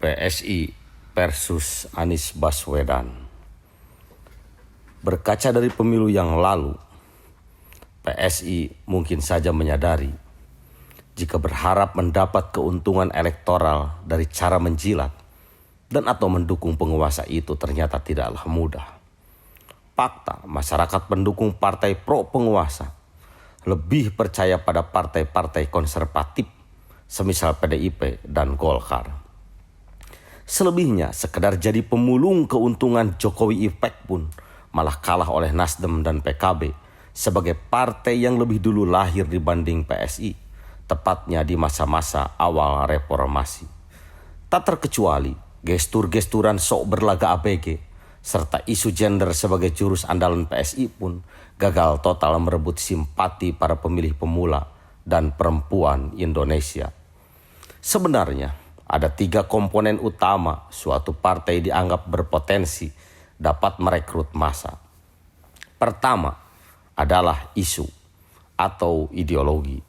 PSI versus Anies Baswedan. Berkaca dari pemilu yang lalu, PSI mungkin saja menyadari jika berharap mendapat keuntungan elektoral dari cara menjilat dan atau mendukung penguasa itu ternyata tidaklah mudah. Fakta, masyarakat pendukung partai pro penguasa lebih percaya pada partai-partai konservatif semisal PDIP dan Golkar. Selebihnya sekedar jadi pemulung keuntungan Jokowi Effect pun malah kalah oleh Nasdem dan PKB sebagai partai yang lebih dulu lahir dibanding PSI, tepatnya di masa-masa awal reformasi. Tak terkecuali gestur-gesturan sok berlaga ABG serta isu gender sebagai jurus andalan PSI pun gagal total merebut simpati para pemilih pemula dan perempuan Indonesia. Sebenarnya ada 3 komponen utama suatu partai dianggap berpotensi dapat merekrut massa. Pertama adalah isu atau ideologi.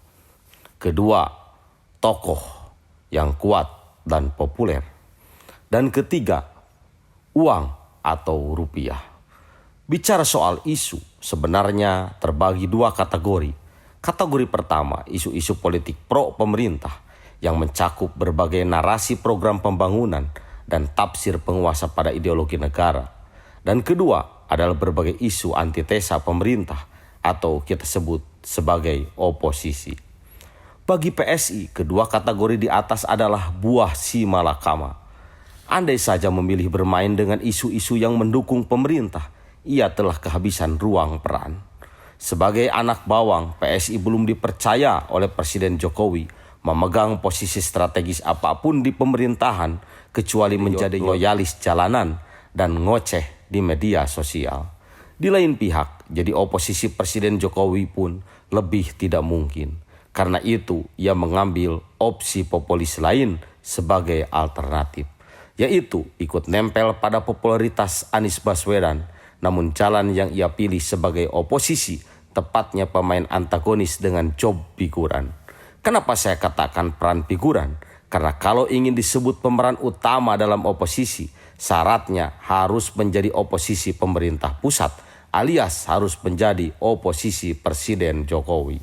Kedua, tokoh yang kuat dan populer. Dan ketiga, uang atau rupiah. Bicara soal isu sebenarnya terbagi 2 kategori. Kategori pertama, isu-isu politik pro pemerintah yang mencakup berbagai narasi program pembangunan dan tafsir penguasa pada ideologi negara. Dan kedua adalah berbagai isu antitesa pemerintah atau kita sebut sebagai oposisi. Bagi PSI, kedua kategori di atas adalah buah si malakama. Andai saja memilih bermain dengan isu-isu yang mendukung pemerintah, ia telah kehabisan ruang peran. Sebagai anak bawang, PSI belum dipercaya oleh Presiden Jokowi memegang posisi strategis apapun di pemerintahan kecuali menjadi loyalis jalanan dan ngoceh di media sosial. Di lain pihak, jadi oposisi Presiden Jokowi pun lebih tidak mungkin. Karena itu, ia mengambil opsi populis lain sebagai alternatif, yaitu ikut nempel pada popularitas Anies Baswedan, namun jalan yang ia pilih sebagai oposisi tepatnya pemain antagonis dengan job figuran. Kenapa saya katakan peran figuran? Karena kalau ingin disebut pemeran utama dalam oposisi, syaratnya harus menjadi oposisi pemerintah pusat alias harus menjadi oposisi Presiden Jokowi.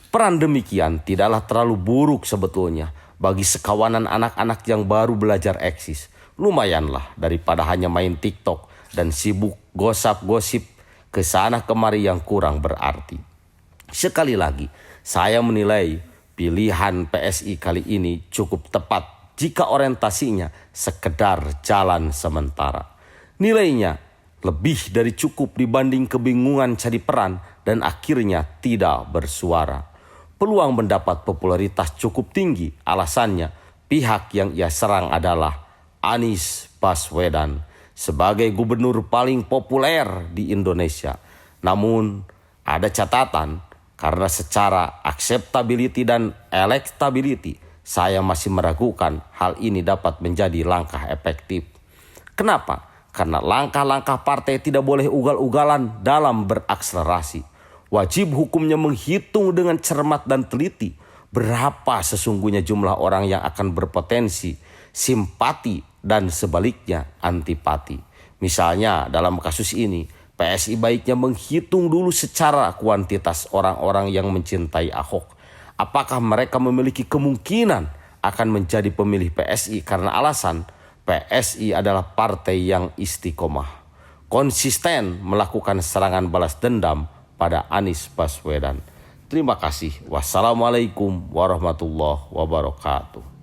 Peran demikian tidaklah terlalu buruk sebetulnya bagi sekawanan anak-anak yang baru belajar eksis. Lumayanlah daripada hanya main TikTok dan sibuk gosip-gosip kesana kemari yang kurang berarti. Sekali lagi, saya menilai pilihan PSI kali ini cukup tepat jika orientasinya sekedar jalan sementara. Nilainya lebih dari cukup dibanding kebingungan cari peran dan akhirnya tidak bersuara. Peluang mendapat popularitas cukup tinggi, alasannya pihak yang ia serang adalah Anies Baswedan sebagai gubernur paling populer di Indonesia. Namun ada catatan, karena secara acceptability dan electability saya masih meragukan hal ini dapat menjadi langkah efektif. Kenapa? Karena langkah-langkah partai tidak boleh ugal-ugalan dalam berakselerasi. Wajib hukumnya menghitung dengan cermat dan teliti berapa sesungguhnya jumlah orang yang akan berpotensi simpati dan sebaliknya antipati. Misalnya dalam kasus ini, PSI baiknya menghitung dulu secara kuantitas orang-orang yang mencintai Ahok. Apakah mereka memiliki kemungkinan akan menjadi pemilih PSI karena alasan PSI adalah partai yang istiqomah, konsisten melakukan serangan balas dendam pada Anies Baswedan. Terima kasih. Wassalamualaikum warahmatullahi wabarakatuh.